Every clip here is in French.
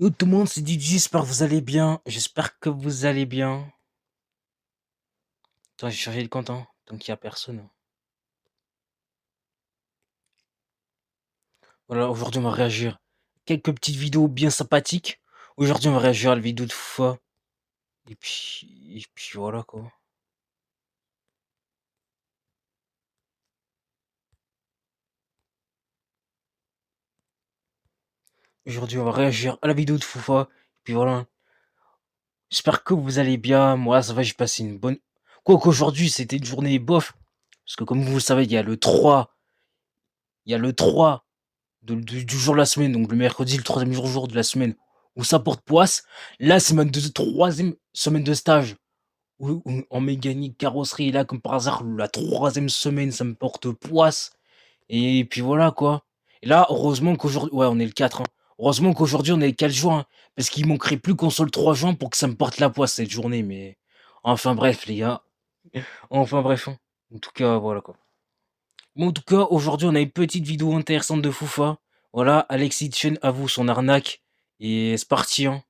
Yo tout le monde, c'est Didi, j'espère que vous allez bien. J'espère que vous allez bien. Toi, j'ai changé de compte, hein, donc il y a personne. Voilà, aujourd'hui on va réagir. Quelques petites vidéos bien sympathiques. Aujourd'hui on va réagir à la vidéo de Foufa. Et puis voilà quoi. Aujourd'hui on va réagir à la vidéo de Foufa. Et puis voilà. J'espère que vous allez bien. Moi ça va, j'ai passé une bonne. Quoi qu'aujourd'hui c'était une journée bof. Parce que comme vous le savez, il y a le 3. Il y a le 3 du jour de la semaine, donc le mercredi, le troisième jour de la semaine, où ça porte poisse. Là, c'est ma troisième semaine de stage, où en mécanique, carrosserie, et là, comme par hasard, la troisième semaine, ça me porte poisse. Et puis voilà, quoi. Et là, heureusement qu'aujourd'hui, ouais, on est le 4, hein. Heureusement qu'aujourd'hui, on est le 4 juin, hein, parce qu'il manquerait plus qu'on soit le 3 juin pour que ça me porte la poisse cette journée, mais enfin bref, les gars. Enfin bref, hein. En tout cas, voilà, quoi. Bon, en tout cas, aujourd'hui, on a une petite vidéo intéressante de Foufa. Voilà, Alexis Chen avoue son arnaque. Et c'est parti, hein.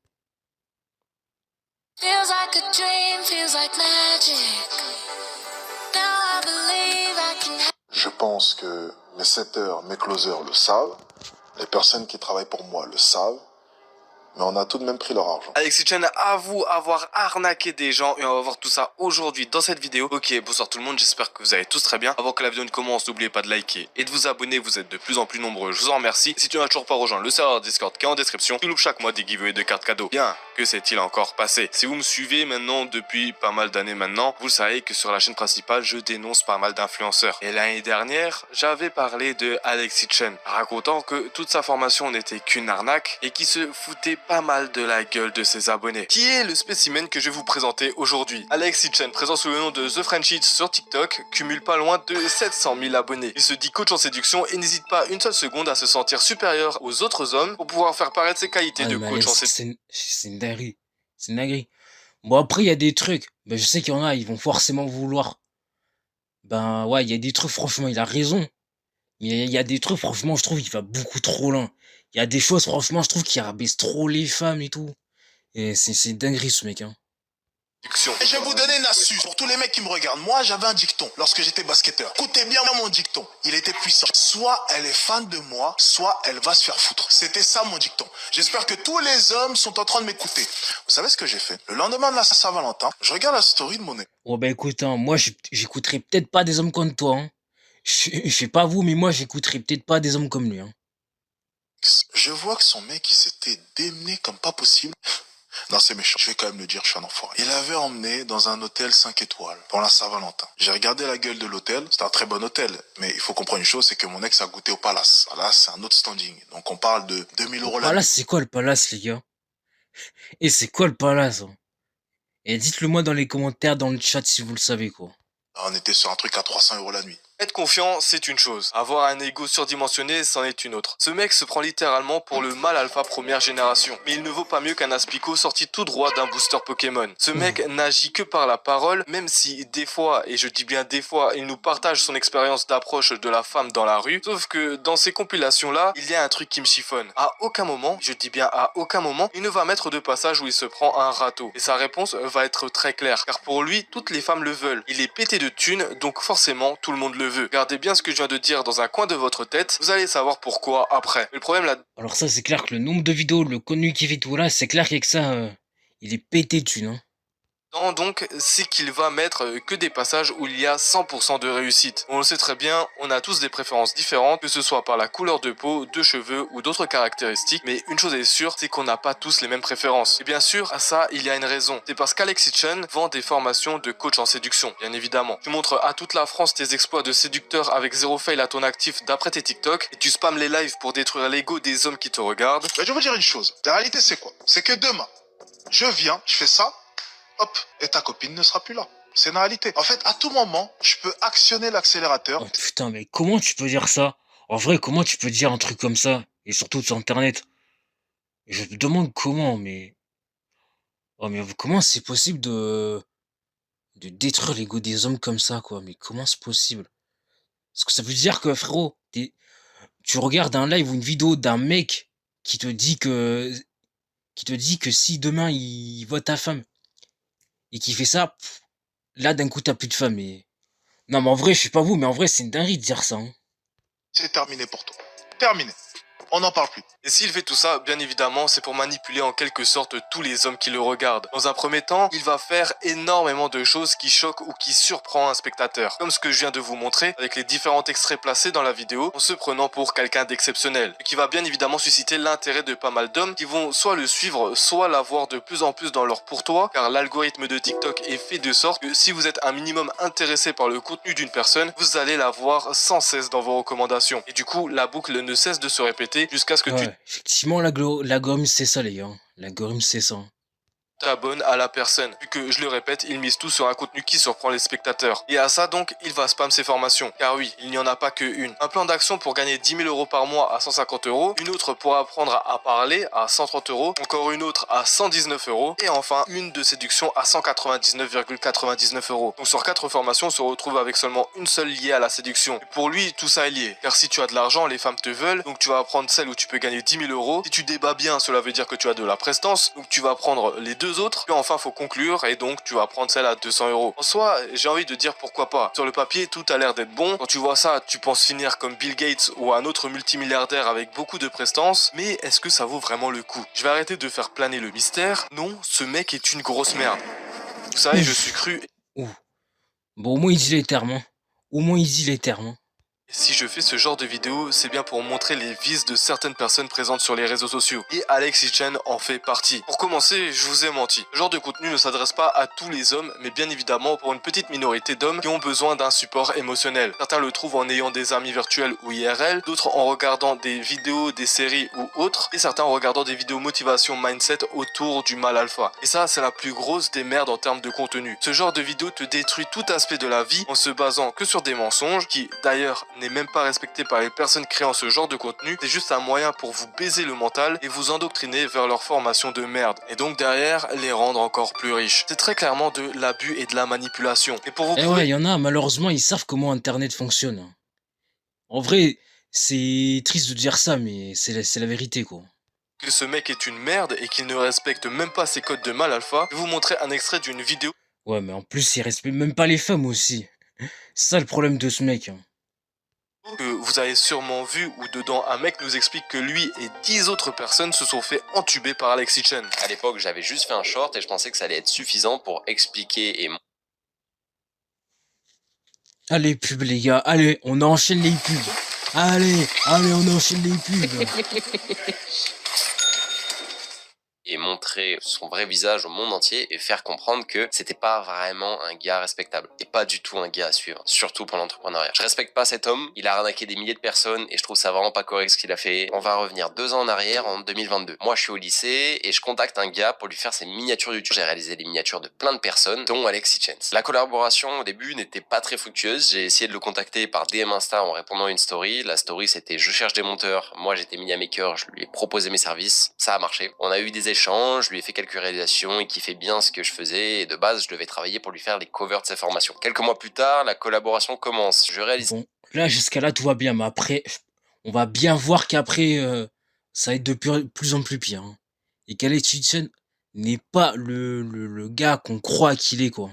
Feels like a dream, feels like magic. Now I believe I can. Je pense que mes setters, mes closers le savent, les personnes qui travaillent pour moi le savent, mais on a tout de même pris leur argent. Alexis Chen avoue avoir arnaqué des gens et on va voir tout ça aujourd'hui dans cette vidéo. Ok, bonsoir tout le monde, j'espère que vous allez tous très bien. Avant que la vidéo ne commence, n'oubliez pas de liker et de vous abonner, vous êtes de plus en plus nombreux, je vous en remercie. Si tu n'as toujours pas rejoint le serveur Discord qui est en description, tu loupes chaque mois des giveaways de cartes cadeaux. Bien, que s'est-il encore passé? Si vous me suivez maintenant depuis pas mal d'années maintenant, vous savez que sur la chaîne principale, je dénonce pas mal d'influenceurs. Et l'année dernière, j'avais parlé de Alexis Chen, racontant que toute sa formation n'était qu'une arnaque et qui se foutait pas mal de la gueule de ses abonnés. Qui est le spécimen que je vais vous présenter aujourd'hui? Alexis Chen, présent sous le nom de The French Hit sur TikTok, cumule pas loin de 700 000 abonnés. Il se dit coach en séduction et n'hésite pas une seule seconde à se sentir supérieur aux autres hommes pour pouvoir faire paraître ses qualités Ah, de mais coach en séduction. c'est une dinguerie. C'est une dinguerie. Bon, après, il y a des trucs. Ben, je sais qu'il y en a, ils vont forcément vouloir. Ben, ouais, il y a des trucs, franchement, il a raison. Mais il y a des trucs, franchement, je trouve, il va beaucoup trop loin. Il y a des choses, franchement, je trouve qu'il rabaisse trop les femmes et tout. Et c'est une dinguerie, ce mec, hein. Et je vais vous donner une astuce pour tous les mecs qui me regardent. Moi, j'avais un dicton lorsque j'étais basketteur. Écoutez bien mon dicton. Il était puissant. Soit elle est fan de moi, soit elle va se faire foutre. C'était ça mon dicton. J'espère que tous les hommes sont en train de m'écouter. Vous savez ce que j'ai fait? Le lendemain de la Saint-Valentin, je regarde la story de mon ex. Oh, ben, écoute, hein, moi, j'écouterai peut-être pas des hommes comme toi, hein. Je sais pas vous, mais moi, j'écouterai peut-être pas des hommes comme lui, hein. Je vois que son mec, il s'était démené comme pas possible. Non, c'est méchant. Je vais quand même le dire, je suis un enfoiré. Il avait emmené dans un hôtel 5 étoiles pour la Saint-Valentin. J'ai regardé la gueule de l'hôtel. C'était un très bon hôtel. Mais il faut comprendre une chose, c'est que mon ex a goûté au Palace. Palace, c'est un autre standing. Donc on parle de 2000 euros la nuit. Palace, c'est quoi le palace, les gars? Et c'est quoi le palace, hein? Et dites-le moi dans les commentaires, dans le chat, si vous le savez, quoi. On était sur un truc à 300 euros la nuit. Être confiant, c'est une chose. Avoir un ego surdimensionné, c'en est une autre. Ce mec se prend littéralement pour le mâle alpha première génération. Mais il ne vaut pas mieux qu'un aspicot sorti tout droit d'un booster Pokémon. Ce mec n'agit que par la parole, même si des fois, et je dis bien des fois, il nous partage son expérience d'approche de la femme dans la rue. Sauf que dans ces compilations-là, il y a un truc qui me chiffonne. À aucun moment, je dis bien à aucun moment, il ne va mettre de passage où il se prend un râteau. Et sa réponse va être très claire. Car pour lui, toutes les femmes le veulent. Il est pété de thunes, donc forcément, tout le monde le veut. Gardez bien ce que je viens de dire dans un coin de votre tête, vous allez savoir pourquoi après. Mais le problème là... Alors ça, c'est clair que le nombre de vidéos, le contenu qu'il fait tout là, c'est clair qu'avec ça, il est pété de thunes, hein. Non, donc, c'est qu'il va mettre que des passages où il y a 100% de réussite. On le sait très bien, on a tous des préférences différentes, que ce soit par la couleur de peau, de cheveux ou d'autres caractéristiques, mais une chose est sûre, c'est qu'on n'a pas tous les mêmes préférences. Et bien sûr, à ça, il y a une raison. C'est parce qu'Alexis Chen vend des formations de coach en séduction, bien évidemment. Tu montres à toute la France tes exploits de séducteur avec zéro fail à ton actif d'après tes TikTok, et tu spams les lives pour détruire l'ego des hommes qui te regardent. Mais je vais vous dire une chose. La réalité, c'est quoi? C'est que demain, je viens, je fais ça, hop, et ta copine ne sera plus là. C'est une réalité. En fait, à tout moment, je peux actionner l'accélérateur. Oh putain, mais comment tu peux dire ça? En vrai, comment tu peux dire un truc comme ça? Et surtout sur Internet. Je me demande comment, mais... Oh, mais comment c'est possible de détruire l'ego des hommes comme ça, quoi? Mais comment c'est possible? Parce que ça veut dire que, frérot, tu regardes un live ou une vidéo d'un mec qui te dit que qui te dit que si demain il voit ta femme et qu'il fait ça, là d'un coup t'as plus de femme. Et non, mais en vrai, je sais pas vous, mais en vrai, c'est une dinguerie de dire ça, hein. C'est terminé pour toi. Terminé. On n'en parle plus. Et s'il fait tout ça, bien évidemment, c'est pour manipuler en quelque sorte tous les hommes qui le regardent. Dans un premier temps, il va faire énormément de choses qui choquent ou qui surprennent un spectateur. Comme ce que je viens de vous montrer avec les différents extraits placés dans la vidéo, en se prenant pour quelqu'un d'exceptionnel. Ce qui va bien évidemment susciter l'intérêt de pas mal d'hommes qui vont soit le suivre, soit l'avoir de plus en plus dans leur pour-toi, car l'algorithme de TikTok est fait de sorte que si vous êtes un minimum intéressé par le contenu d'une personne, vous allez la voir sans cesse dans vos recommandations. Et du coup, la boucle ne cesse de se répéter jusqu'à ce que tu Ouais, effectivement, l'algorithme, c'est ça, les gars. L'algorithme, c'est ça. t'abonnes à la personne. Vu que, je le répète, il mise tout sur un contenu qui surprend les spectateurs. Et à ça donc, il va spam ses formations. Car oui, il n'y en a pas que une. Un plan d'action pour gagner 10 000 euros par mois à 150 euros, une autre pour apprendre à parler à 130 euros, encore une autre à 119 euros, et enfin une de séduction à 199,99 euros. Donc sur 4 formations, on se retrouve avec seulement une seule liée à la séduction. Et pour lui, tout ça est lié. Car si tu as de l'argent, les femmes te veulent, donc tu vas apprendre celle où tu peux gagner 10 000 euros. Si tu débats bien, cela veut dire que tu as de la prestance, donc tu vas prendre les deux autres, puis enfin faut conclure, et donc tu vas prendre celle à 200 euros. En soi, j'ai envie de dire pourquoi pas. Sur le papier, tout a l'air d'être bon. Quand tu vois ça, tu penses finir comme Bill Gates ou un autre multimilliardaire avec beaucoup de prestance, mais est-ce que ça vaut vraiment le coup? Je vais arrêter de faire planer le mystère. Non, ce mec est une grosse merde. Vous savez, je suis cru. Ouh. Bon, au moins, il dit les termes, hein. Au moins, il dit les termes, hein. Si je fais ce genre de vidéo, c'est bien pour montrer les vices de certaines personnes présentes sur les réseaux sociaux. Et Alex Hitchens en fait partie. Pour commencer, je vous ai menti. Ce genre de contenu ne s'adresse pas à tous les hommes, mais bien évidemment pour une petite minorité d'hommes qui ont besoin d'un support émotionnel. Certains le trouvent en ayant des amis virtuels ou IRL, d'autres en regardant des vidéos, des séries ou autres, et certains en regardant des vidéos motivation mindset autour du mal alpha. Et ça, c'est la plus grosse des merdes en termes de contenu. Ce genre de vidéo te détruit tout aspect de la vie en se basant que sur des mensonges qui, d'ailleurs, n'est même pas respecté par les personnes créant ce genre de contenu, c'est juste un moyen pour vous baiser le mental et vous endoctriner vers leur formation de merde. Et donc derrière, les rendre encore plus riches. C'est très clairement de l'abus et de la manipulation. Et pour vous Eh prouver ouais, il y en a, malheureusement, ils savent comment Internet fonctionne, hein. En vrai, c'est triste de dire ça, mais c'est la vérité, quoi. que ce mec est une merde et qu'il ne respecte même pas ses codes de mal alpha, je vais vous montrer un extrait d'une vidéo Ouais, mais en plus, ils respectent même pas les femmes aussi. C'est ça le problème de ce mec, hein. que vous avez sûrement vu où dedans un mec nous explique que lui et 10 autres personnes se sont fait entuber par Alex Hitchens. À l'époque, j'avais juste fait un short et je pensais que ça allait être suffisant pour expliquer et Allez, pub, les gars, allez, on enchaîne les pubs. Allez, on enchaîne les pubs. montrer son vrai visage au monde entier et faire comprendre que c'était pas vraiment un gars respectable et pas du tout un gars à suivre, surtout pour l'entrepreneuriat. Je respecte pas cet homme, il a arnaqué des milliers de personnes et je trouve ça vraiment pas correct ce qu'il a fait. On va revenir 2 ans en arrière, en 2022. Moi je suis au lycée et je contacte un gars pour lui faire ses miniatures YouTube. J'ai réalisé les miniatures de plein de personnes, dont Alex Hitchens. La collaboration au début n'était pas très fructueuse, j'ai essayé de le contacter par DM Insta en répondant à une story. La story c'était je cherche des monteurs, moi j'étais media maker, je lui ai proposé mes services, ça a marché. On a eu des échanges, je lui ai fait quelques réalisations, il kiffait bien ce que je faisais et de base je devais travailler pour lui faire les covers de ses formations. Quelques mois plus tard, la collaboration commence. Je réalise... Bon, là, jusqu'à là, tout va bien, mais après, on va bien voir qu'après, ça va être de plus en plus pire, hein. Et qu'Alex Hitchens n'est pas le gars qu'on croit qu'il est, quoi.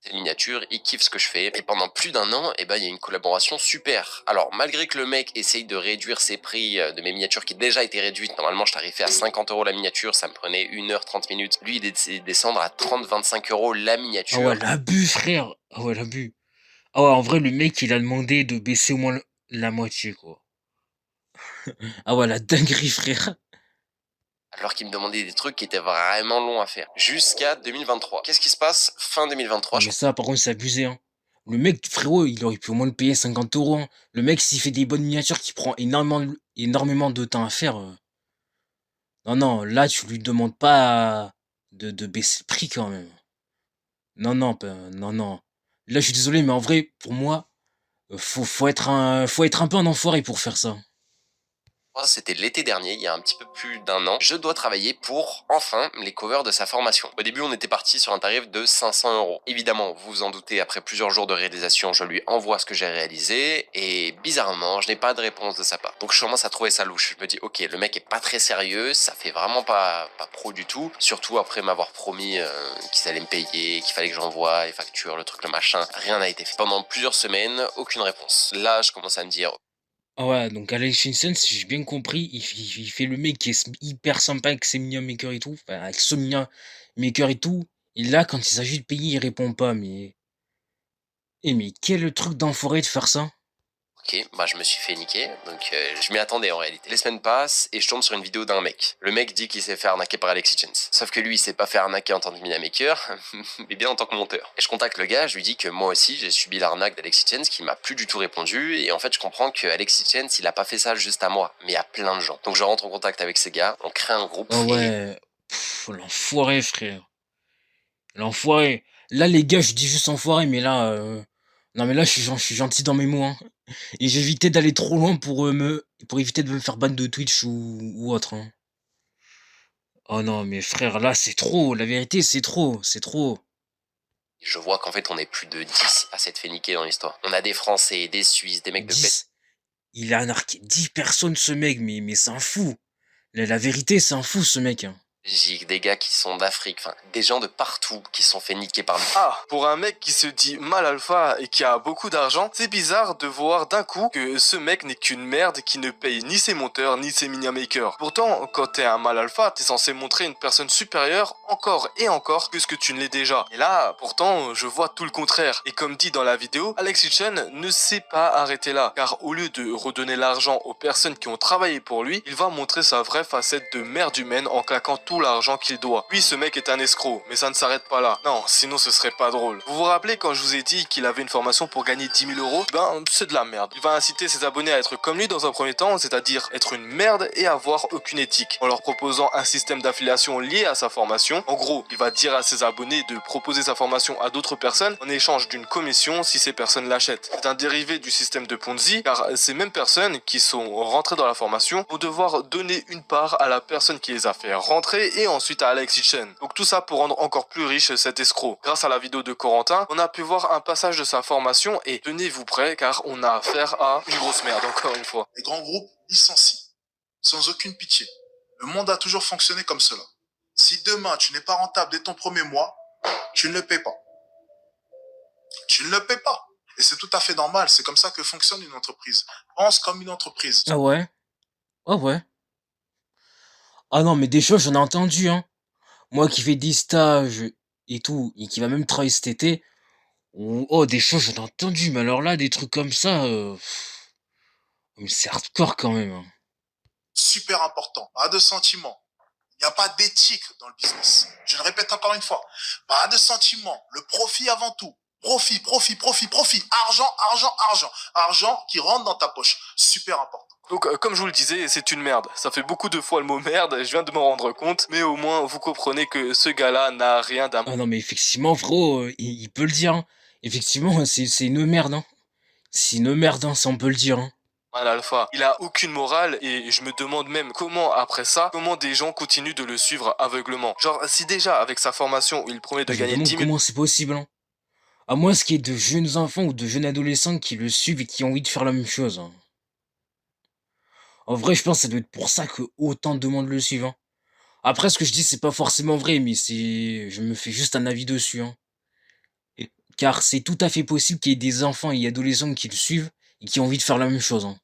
Ces miniatures, il kiffe ce que je fais. Et pendant plus d'1 an, il y a une collaboration super. Alors, malgré que le mec essaye de réduire ses prix de mes miniatures qui déjà étaient réduites, normalement je tarifais à 50 € la miniature, ça me prenait 1h 30 minutes. Lui, il est descendre à 30-25 € la miniature. Ah ouais, l'abus, frère. Ah ouais, l'abus. Ah ouais, en vrai, le mec, il a demandé de baisser au moins la moitié, quoi. Ah ouais, la dinguerie, frère. Alors qu'il me demandait des trucs qui étaient vraiment longs à faire. Jusqu'à 2023. Qu'est-ce qui se passe fin 2023? Mais ça, par contre, c'est abusé, hein. Le mec, frérot, il aurait pu au moins le payer 50 €, hein. Le mec, s'il fait des bonnes miniatures qui prend énormément de temps à faire, non, non, là, tu lui demandes pas de baisser le prix quand même. Non, non, non, non. Là, je suis désolé, mais en vrai, pour moi, faut être un peu un enfoiré pour faire ça. C'était l'été dernier, il y a un petit peu plus d'un an. Je dois travailler pour, enfin, les covers de sa formation. Au début, on était parti sur un tarif de 500 €. Évidemment, vous vous en doutez, après plusieurs jours de réalisation, je lui envoie ce que j'ai réalisé et bizarrement, je n'ai pas de réponse de sa part. Donc je commence à trouver ça louche. Je me dis, ok, le mec est pas très sérieux, ça fait vraiment pas pro du tout. Surtout après m'avoir promis qu'ils allaient me payer, qu'il fallait que j'envoie les factures, le truc, le machin. Rien n'a été fait. Pendant plusieurs semaines, aucune réponse. Là, je commence à me dire, Ah ouais, donc Alex Jensen, si j'ai bien compris, il fait le mec qui est hyper sympa avec Semia Maker et tout, enfin avec Somnia Maker et tout, et là, quand il s'agit de payer, il répond pas, mais... mais quel truc d'enfoiré de faire ça? ok, bah je me suis fait niquer, donc je m'y attendais en réalité. Les semaines passent et je tombe sur une vidéo d'un mec. Le mec dit qu'il s'est fait arnaquer par Alexis Chance. Sauf que lui, il s'est pas fait arnaquer en tant que maker, mais bien en tant que monteur. Et je contacte le gars, je lui dis que moi aussi, j'ai subi l'arnaque d'Alexis Chance qui m'a plus du tout répondu. Et en fait, je comprends que Alexis Chance, il a pas fait ça juste à moi, mais à plein de gens. Donc je rentre en contact avec ces gars, on crée un groupe Ah et ouais, l'enfoiré, frère. L'enfoiré. Là, les gars, je dis juste enfoiré, mais là... Non, mais là, je suis gentil dans mes mots, hein. Et j'évitais d'aller trop loin pour éviter de me faire ban de Twitch ou autre, hein. Oh non, mais frère, là, c'est trop. La vérité, c'est trop. C'est trop. je vois qu'en fait, on est plus de 10 à s'être fait niquer dans l'histoire. On a des Français, des Suisses, des mecs de 10. Il a arnaqué 10 personnes, ce mec, mais c'est un fou. La vérité, c'est un fou, ce mec, hein. Belgique, des gars qui sont d'Afrique, enfin des gens de partout qui se sont fait niquer par lui. Ah, pour un mec qui se dit mal alpha et qui a beaucoup d'argent, c'est bizarre de voir d'un coup que ce mec n'est qu'une merde qui ne paye ni ses monteurs ni ses minimakers. Pourtant, quand t'es un mal alpha, t'es censé montrer une personne supérieure encore et encore que ce que tu ne l'es déjà. Et là, pourtant, je vois tout le contraire. Et comme dit dans la vidéo, Alexis Chen ne s'est pas arrêté là, car au lieu de redonner l'argent aux personnes qui ont travaillé pour lui, il va montrer sa vraie facette de merde humaine en claquant tout l'argent qu'il doit. Oui, ce mec est un escroc, mais ça ne s'arrête pas là. Non, sinon ce serait pas drôle. Vous vous rappelez quand je vous ai dit qu'il avait une formation pour gagner 10 000 €? Ben, c'est de la merde. Il va inciter ses abonnés à être comme lui dans un premier temps, c'est-à-dire être une merde et avoir aucune éthique, en leur proposant un système d'affiliation lié à sa formation. En gros, il va dire à ses abonnés de proposer sa formation à d'autres personnes en échange d'une commission si ces personnes l'achètent. C'est un dérivé du système de Ponzi, car ces mêmes personnes qui sont rentrées dans la formation vont devoir donner une part à la personne qui les a fait rentrer et ensuite à Alexis Chen. Donc tout ça pour rendre encore plus riche cet escroc. Grâce à la vidéo de Corentin, on a pu voir un passage de sa formation et tenez-vous prêts car on a affaire à une grosse merde encore une fois. Les grands groupes licencient, sans aucune pitié. Le monde a toujours fonctionné comme cela. Si demain tu n'es pas rentable dès ton premier mois, tu ne le paies pas. Tu ne le paies pas. Et c'est tout à fait normal, c'est comme ça que fonctionne une entreprise. Pense comme une entreprise. Ah ouais? Ah ouais? Ah non, mais des choses, j'en ai entendu, hein. Moi qui fais des stages et tout, et qui va même travailler cet été, oh, des choses, j'en ai entendu, mais alors là, des trucs comme ça, mais c'est hardcore quand même, hein. Super important. Pas de sentiments. Il n'y a pas d'éthique dans le business. Je le répète encore une fois. Pas de sentiments. Le profit avant tout. Profit, profit, profit, profit. Argent, argent, argent. Argent qui rentre dans ta poche. Super important. Donc comme je vous le disais, c'est une merde. Ça fait beaucoup de fois le mot merde, je viens de m'en rendre compte, mais au moins vous comprenez que ce gars-là n'a rien d'un Ah non, mais effectivement, frérot, il peut le dire, hein. Effectivement, c'est une merde, hein. C'est une merde, hein, ça on peut le dire, hein. mal alpha. Il a aucune morale et je me demande même comment après ça, comment des gens continuent de le suivre aveuglement. Genre si déjà avec sa formation où il promet de Je me gagner demande 10 000 comment c'est possible, hein. À moins qu'il y ait de jeunes enfants ou de jeunes adolescents qui le suivent et qui ont envie de faire la même chose, hein. En vrai, je pense que ça doit être pour ça que autant de monde le suivent, hein. Après, ce que je dis, c'est pas forcément vrai, mais je me fais juste un avis dessus, hein. Car c'est tout à fait possible qu'il y ait des enfants et adolescents qui le suivent et qui ont envie de faire la même chose, hein.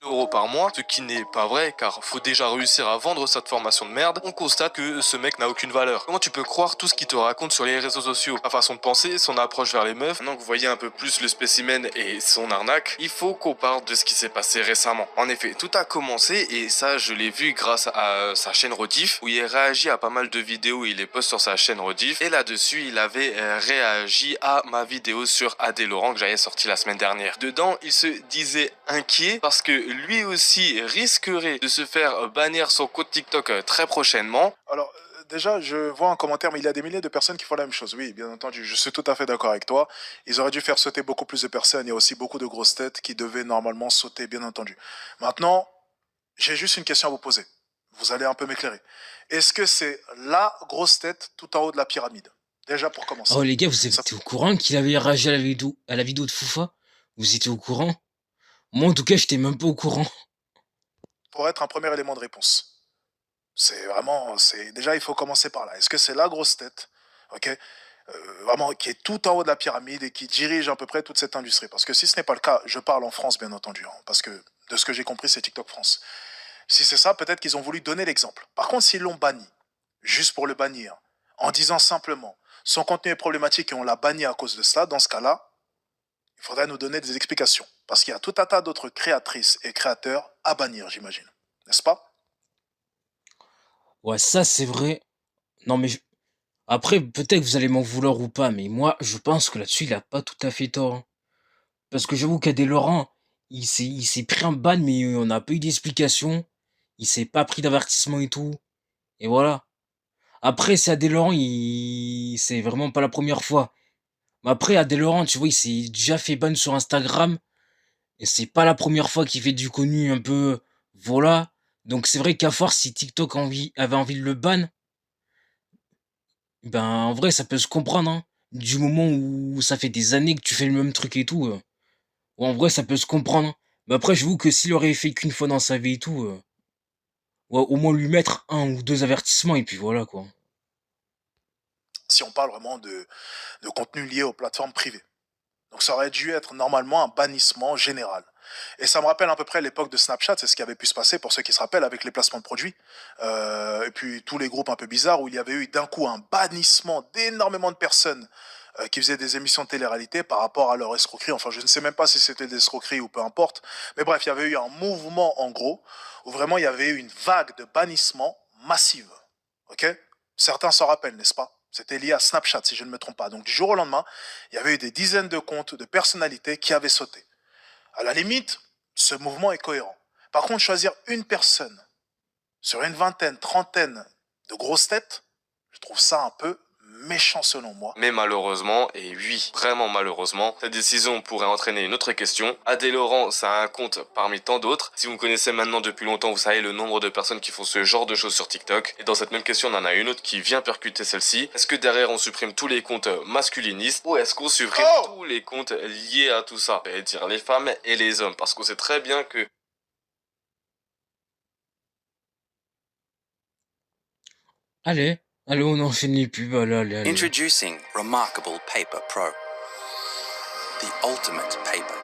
€ par mois, ce qui n'est pas vrai car faut déjà réussir à vendre cette formation de merde, on constate que ce mec n'a aucune valeur. Comment tu peux croire tout ce qu'il te raconte sur les réseaux sociaux? Sa façon de penser, son approche vers les meufs. Maintenant que vous voyez un peu plus le spécimen et son arnaque, il faut qu'on parle de ce qui s'est passé récemment. En effet, tout a commencé et ça je l'ai vu grâce à sa chaîne Rediff où il réagit à pas mal de vidéos, il les poste sur sa chaîne Rediff et là-dessus il avait réagi à ma vidéo sur Adé Laurent que j'avais sorti la semaine dernière. Dedans, il se disait inquiet parce que lui aussi risquerait de se faire bannir son compte TikTok très prochainement. Alors, déjà, je vois un commentaire, mais il y a des milliers de personnes qui font la même chose. Oui, bien entendu, je suis tout à fait d'accord avec toi. Ils auraient dû faire sauter beaucoup plus de personnes. Il y a aussi beaucoup de grosses têtes qui devaient normalement sauter, bien entendu. Maintenant, J'ai juste une question à vous poser. Vous allez un peu m'éclairer. Est-ce que c'est la grosse tête tout en haut de la pyramide? Déjà pour commencer. Oh les gars, vous Ça étiez au courant qu'il avait réagi à la vidéo de Foufa? Vous étiez au courant? Moi en tout cas, j'étais même pas au courant. pourrait être un premier élément de réponse. C'est vraiment, c'est déjà il faut commencer par là. Est-ce que c'est la grosse tête, ok, vraiment qui est tout en haut de la pyramide et qui dirige à peu près toute cette industrie? Parce que si ce n'est pas le cas, je parle en France bien entendu, hein, parce que de ce que j'ai compris c'est TikTok France. Si c'est ça, peut-être qu'ils ont voulu donner l'exemple. Par contre, s'ils l'ont banni, juste pour le bannir, en disant simplement son contenu est problématique et on l'a banni à cause de ça, dans ce cas-là, il faudrait nous donner des explications. Parce qu'il y a tout un tas d'autres créatrices et créateurs à bannir, j'imagine. N'est-ce pas? Ouais, ça c'est vrai. Non mais après, peut-être que vous allez m'en vouloir ou pas, mais moi, je pense que là-dessus, il a pas tout à fait tort, hein. Parce que j'avoue qu'Adé Laurent, il s'est pris un ban, mais on n'a pas eu d'explication. Il s'est pas pris d'avertissement et tout. Et voilà. Après, c'est Adé Laurent, c'est vraiment pas la première fois. Mais après, Adé Laurent, tu vois, il s'est déjà fait ban sur Instagram. Et c'est pas la première fois qu'il fait du connu un peu. Voilà. Donc c'est vrai qu'à force, si TikTok avait envie de le ban, ben en vrai, ça peut se comprendre, hein. Du moment où ça fait des années que tu fais le même truc et tout, ouais, en vrai, ça peut se comprendre, hein. Mais après, j'avoue que s'il aurait fait qu'une fois dans sa vie et tout, ouais, au moins lui mettre un ou deux avertissements et puis voilà quoi. Si on parle vraiment de contenu lié aux plateformes privées. Donc ça aurait dû être normalement un bannissement général. Et ça me rappelle à peu près l'époque de Snapchat, c'est ce qui avait pu se passer pour ceux qui se rappellent avec les placements de produits. Et puis tous les groupes un peu bizarres où il y avait eu d'un coup un bannissement d'énormément de personnes qui faisaient des émissions de télé-réalité par rapport à leur escroquerie. Enfin, je ne sais même pas si c'était des escroqueries ou peu importe. Mais bref, il y avait eu un mouvement en gros où vraiment il y avait eu une vague de bannissement massive. Ok? Certains s'en rappellent, n'est-ce pas? C'était lié à Snapchat, si je ne me trompe pas. Donc du jour au lendemain, il y avait eu des dizaines de comptes de personnalités qui avaient sauté. À la limite, ce mouvement est cohérent. Par contre, choisir une personne sur une vingtaine, trentaine de grosses têtes, je trouve ça un peu méchant selon moi. Mais malheureusement, et oui, vraiment malheureusement, cette décision pourrait entraîner une autre question. Adé Laurent, ça a un compte parmi tant d'autres. Si vous me connaissez maintenant depuis longtemps, vous savez le nombre de personnes qui font ce genre de choses sur TikTok. Et dans cette même question, on en a une autre qui vient percuter celle-ci. Est-ce que derrière, on supprime tous les comptes masculinistes ou est-ce qu'on supprime tous les comptes liés à tout ça? C'est-à-dire les femmes et les hommes. Parce qu'on sait très bien que Allez, allez, on enchaîne les pubs, allez. Introducing Remarkable Paper Pro, the ultimate paper.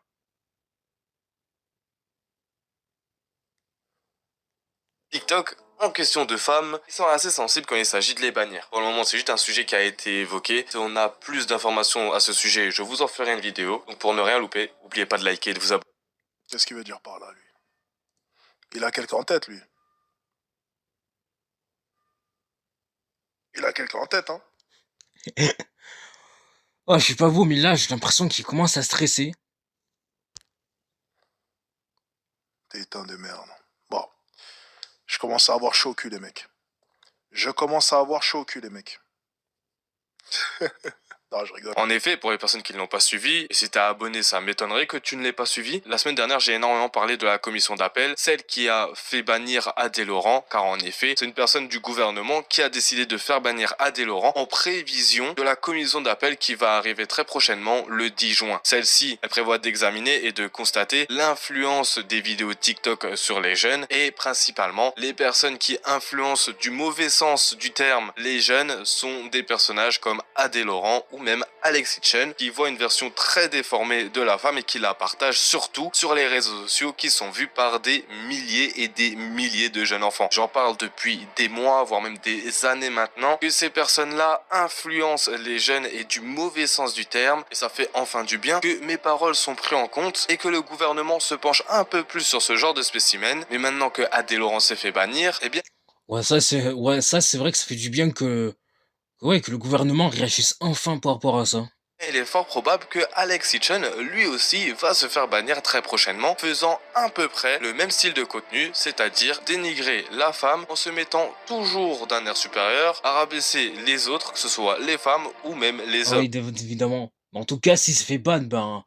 TikTok, en question de femmes, ils sont assez sensibles quand il s'agit de les bannir. Pour le moment, c'est juste un sujet qui a été évoqué. Si on a plus d'informations à ce sujet, je vous en ferai une vidéo. Donc pour ne rien louper, n'oubliez pas de liker et de vous abonner. Qu'est-ce qu'il veut dire par là, lui? Il a quelqu'un en tête, lui. Il a quelqu'un en tête, hein. Oh, je sais pas vous, mais là, j'ai l'impression qu'il commence à stresser. Putain de merde. Bon, je commence à avoir chaud au cul, les mecs. Je commence à avoir chaud au cul, les mecs. Non, je rigole. En effet, pour les personnes qui ne l'ont pas suivi, et si t'es abonné, ça m'étonnerait que tu ne l'aies pas suivi. La semaine dernière, j'ai énormément parlé de la commission d'appel, celle qui a fait bannir Adé Laurent, car en effet, c'est une personne du gouvernement qui a décidé de faire bannir Adé Laurent en prévision de la commission d'appel qui va arriver très prochainement le 10 juin. Celle-ci, elle prévoit d'examiner et de constater l'influence des vidéos TikTok sur les jeunes et principalement les personnes qui influencent du mauvais sens du terme les jeunes sont des personnages comme Adé Laurent ou même Alexis Chen qui voit une version très déformée de la femme et qui la partage surtout sur les réseaux sociaux qui sont vus par des milliers et des milliers de jeunes enfants. J'en parle depuis des mois, voire même des années maintenant, que ces personnes-là influencent les jeunes et du mauvais sens du terme, et ça fait enfin du bien que mes paroles sont prises en compte et que le gouvernement se penche un peu plus sur ce genre de spécimen. Mais maintenant que Adé Laurent s'est fait bannir, eh bien Ouais, ça c'est vrai que ça fait du bien que le gouvernement réagisse enfin par rapport à ça. il est fort probable que Alexis Chen, lui aussi, va se faire bannir très prochainement, faisant à peu près le même style de contenu, c'est-à-dire dénigrer la femme en se mettant toujours d'un air supérieur, à rabaisser les autres, que ce soit les femmes ou même les Ah hommes. oui, évidemment. Mais en tout cas, s'il se fait ban, ben,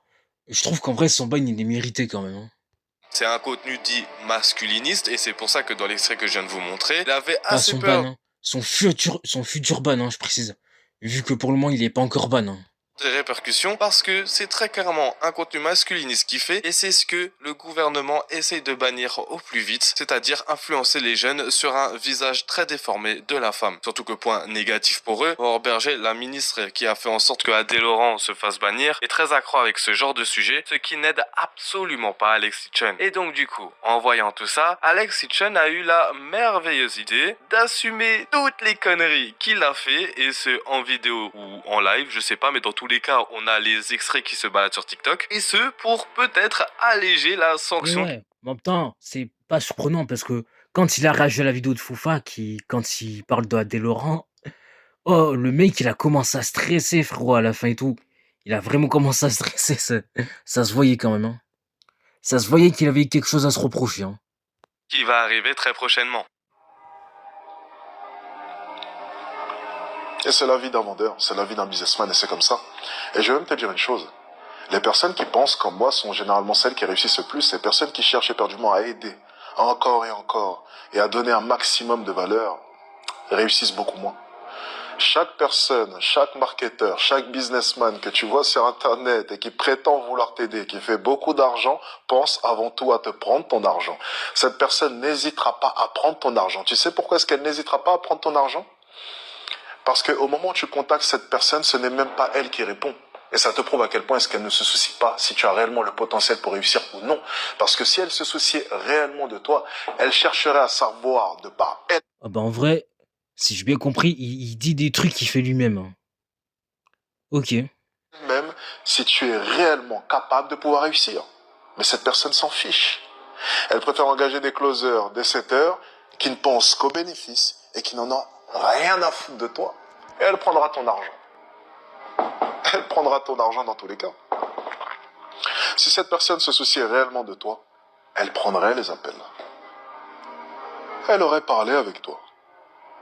je trouve qu'en vrai, son ban, il est mérité quand même, hein. C'est un contenu dit masculiniste et c'est pour ça que dans l'extrait que je viens de vous montrer, il avait Pas assez son peur ban, hein. Son futur ban, hein, je précise. Vu que pour le moment, il est pas encore ban, hein. des répercussions parce que c'est très clairement un contenu masculiniste qui fait et c'est ce que le gouvernement essaye de bannir au plus vite, c'est-à-dire influencer les jeunes sur un visage très déformé de la femme. Surtout que point négatif pour eux, Aurore Berger, la ministre qui a fait en sorte que Adé Laurent se fasse bannir, est très accro avec ce genre de sujet, ce qui n'aide absolument pas Alexis Chun. Et donc du coup, en voyant tout ça, Alexis Chun a eu la merveilleuse idée d'assumer toutes les conneries qu'il a fait, et ce en vidéo ou en live, je sais pas, mais dans tous les cas, on a les extraits qui se baladent sur TikTok, et ce pour peut-être alléger la Mais sanction. ouais, mais en même temps, c'est pas surprenant parce que quand il a réagi à la vidéo de Foufa, quand il parle de Adé Laurent, oh, le mec, il a commencé à stresser, frérot, à la fin et tout. Il a vraiment commencé à stresser, ça se voyait quand même, hein. Ça se voyait qu'il avait quelque chose à se reprocher, hein. Qui va arriver très prochainement. Et c'est la vie d'un vendeur, c'est la vie d'un businessman, et c'est comme ça. Et je vais même te dire une chose. Les personnes qui pensent comme moi sont généralement celles qui réussissent le plus. Les personnes qui cherchent éperdument à aider, encore et à donner un maximum de valeur, réussissent beaucoup moins. Chaque personne, chaque marketeur, chaque businessman que tu vois sur Internet et qui prétend vouloir t'aider, qui fait beaucoup d'argent, pense avant tout à te prendre ton argent. Cette personne n'hésitera pas à prendre ton argent. Tu sais pourquoi est-ce qu'elle n'hésitera pas à prendre ton argent ? Parce qu'au moment où tu contactes cette personne, ce n'est même pas elle qui répond. Et ça te prouve à quel point est-ce qu'elle ne se soucie pas si tu as réellement le potentiel pour réussir ou non. Parce que si elle se souciait réellement de toi, elle chercherait à savoir de par elle. Ah bah en vrai, si j'ai bien compris, il dit des trucs qu'il fait lui-même, hein. Ok. Même si tu es réellement capable de pouvoir réussir. Mais cette personne s'en fiche. Elle préfère engager des closers, des setters, qui ne pensent qu'aux bénéfices et qui n'en ont rien à foutre de toi. Et elle prendra ton argent. Elle prendra ton argent dans tous les cas. Si cette personne se souciait réellement de toi, elle prendrait les appels. Elle aurait parlé avec toi.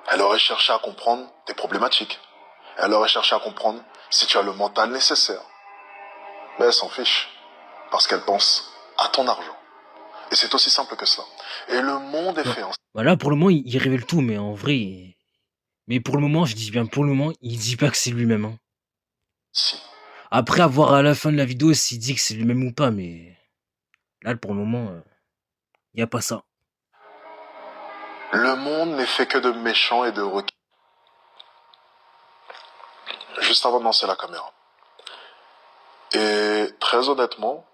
Elle aurait cherché à comprendre tes problématiques. Elle aurait cherché à comprendre si tu as le mental nécessaire. Mais elle s'en fiche. Parce qu'elle pense à ton argent. Et c'est aussi simple que ça. Et le monde est Ouais. fait en... Bah là, pour le moment, il révèle tout, mais en vrai... Mais pour le moment, je dis bien pour le moment, il dit pas que c'est lui-même, hein. Si. Après, à voir à la fin de la vidéo s'il dit que c'est lui-même ou pas, mais... Là, pour le moment, il n'y a pas ça. Le monde n'est fait que de méchants et de requins. Juste avant de lancer la caméra. Et très honnêtement,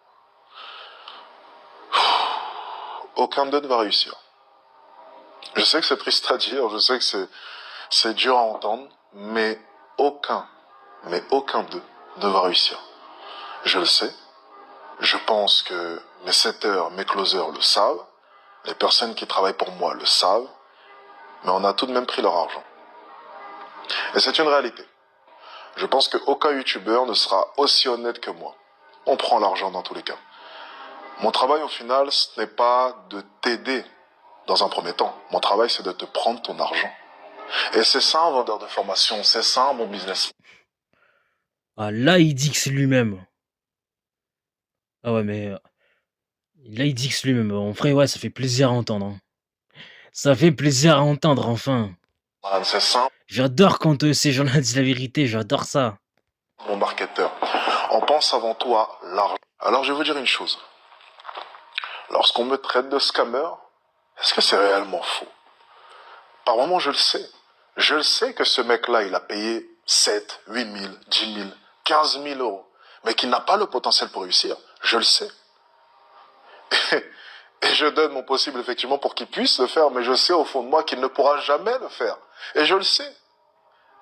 aucun d'eux ne va réussir. Je sais que c'est triste à dire, je sais que c'est dur à entendre, mais aucun d'eux ne va réussir. Je le sais. Je pense que mes setters, mes closers le savent. Les personnes qui travaillent pour moi le savent. Mais on a tout de même pris leur argent. Et c'est une réalité. Je pense qu'aucun youtubeur ne sera aussi honnête que moi. On prend l'argent dans tous les cas. Mon travail au final, ce n'est pas de t'aider dans un premier temps. Mon travail, c'est de te prendre ton argent. Et c'est ça un vendeur de formation, c'est ça un bon business. Ah, là, il dit que c'est lui-même. Ah ouais, mais... Là, il dit que c'est lui-même. En vrai, ouais, ça fait plaisir à entendre, hein. Ça fait plaisir à entendre, enfin. C'est simple, J'adore quand ces gens-là disent la vérité, j'adore ça. mon marketeur. On pense avant tout à l'argent. Alors je vais vous dire une chose. Lorsqu'on me traite de scammer, est-ce que c'est réellement faux? Par moments, je le sais. Je le sais que ce mec-là, il a payé 7, 8 000, 10 000, 15 000 euros. Mais qu'il n'a pas le potentiel pour réussir. Je le sais. Et je donne mon possible, effectivement, pour qu'il puisse le faire. Mais je sais au fond de moi qu'il ne pourra jamais le faire. Et je le sais.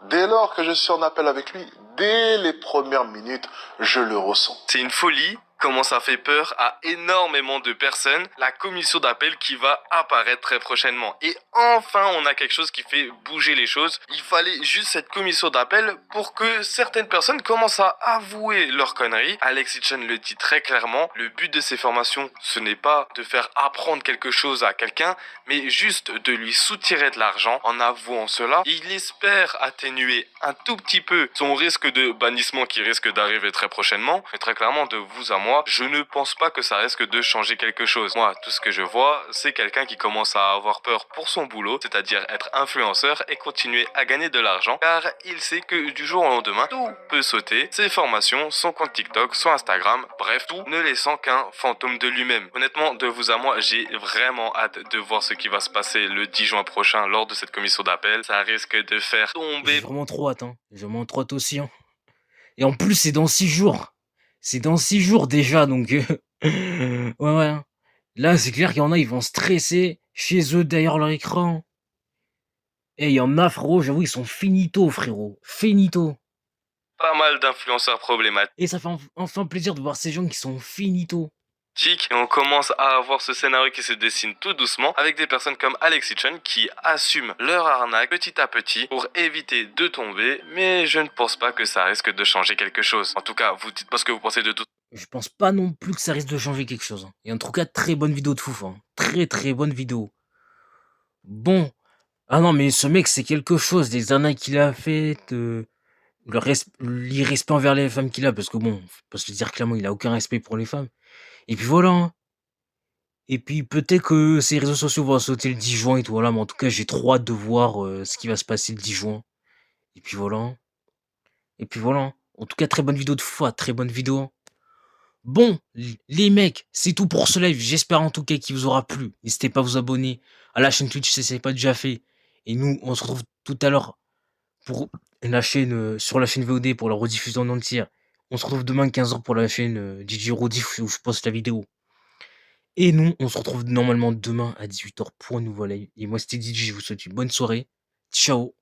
Dès lors que je suis en appel avec lui, dès les premières minutes, je le ressens. C'est une folie. Comment ça fait peur à énormément de personnes, la commission d'appel qui va apparaître très prochainement. Et enfin, on a quelque chose qui fait bouger les choses. Il fallait juste cette commission d'appel pour que certaines personnes commencent à avouer leurs conneries. Alexis Chun le dit très clairement, le but de ces formations, ce n'est pas de faire apprendre quelque chose à quelqu'un, mais juste de lui soutirer de l'argent. En avouant cela, il espère atténuer un tout petit peu son risque de bannissement qui risque d'arriver très prochainement, mais très clairement de vous à moi, moi, je ne pense pas que ça risque de changer quelque chose. Moi, tout ce que je vois, c'est quelqu'un qui commence à avoir peur pour son boulot, c'est-à-dire être influenceur et continuer à gagner de l'argent, car il sait que du jour au lendemain, tout peut sauter, ses formations, son compte TikTok, son Instagram, bref, tout ne laissant qu'un fantôme de lui-même. Honnêtement, de vous à moi, j'ai vraiment hâte de voir ce qui va se passer le 10 juin prochain lors de cette commission d'appel. Ça risque de faire J'ai tomber... vraiment trop hâte, hein. J'ai vraiment trop hâte aussi, hein. Et en plus, c'est dans 6 jours. C'est dans 6 jours déjà, donc ouais, ouais, hein. Là, c'est clair qu'il y en a, ils vont stresser chez eux derrière leur écran. Et il y en a, frérot, j'avoue, ils sont finito, frérot. Finito. pas mal d'influenceurs problématiques. Et ça fait enfin plaisir de voir ces gens qui sont finito. Et on commence à avoir ce scénario qui se dessine tout doucement avec des personnes comme Alexis Chen qui assument leur arnaque petit à petit pour éviter de tomber, mais je ne pense pas que ça risque de changer quelque chose. En tout cas, vous dites pas ce que vous pensez de tout. Je pense pas non plus que ça risque de changer quelque chose, hein. Et en tout cas, très bonne vidéo de Fouf, hein. Très très bonne vidéo. Bon. Ah non, mais ce mec, c'est quelque chose. Des arnaques qu'il a faites, l'irrespect envers les femmes qu'il a, parce que bon, faut pas se le dire clairement, il a aucun respect pour les femmes. Et puis voilà, hein. Et puis peut-être que ces réseaux sociaux vont sauter le 10 juin et tout, voilà, mais en tout cas, j'ai trop hâte de voir ce qui va se passer le 10 juin. Et puis voilà, hein. Et puis voilà, hein. En tout cas, très bonne vidéo de Fouf, très bonne vidéo, hein. Bon, les mecs, c'est tout pour ce live. J'espère en tout cas qu'il vous aura plu. N'hésitez pas à vous abonner à la chaîne Twitch si ce n'est pas déjà fait. Et nous, on se retrouve tout à l'heure pour la chaîne, sur la chaîne VOD pour la rediffusion en entière. On se retrouve demain 15h pour la chaîne DJ Rediff où je poste la vidéo. Et nous, on se retrouve normalement demain à 18h pour un nouveau live. Et moi, c'était DJ, je vous souhaite une bonne soirée. Ciao.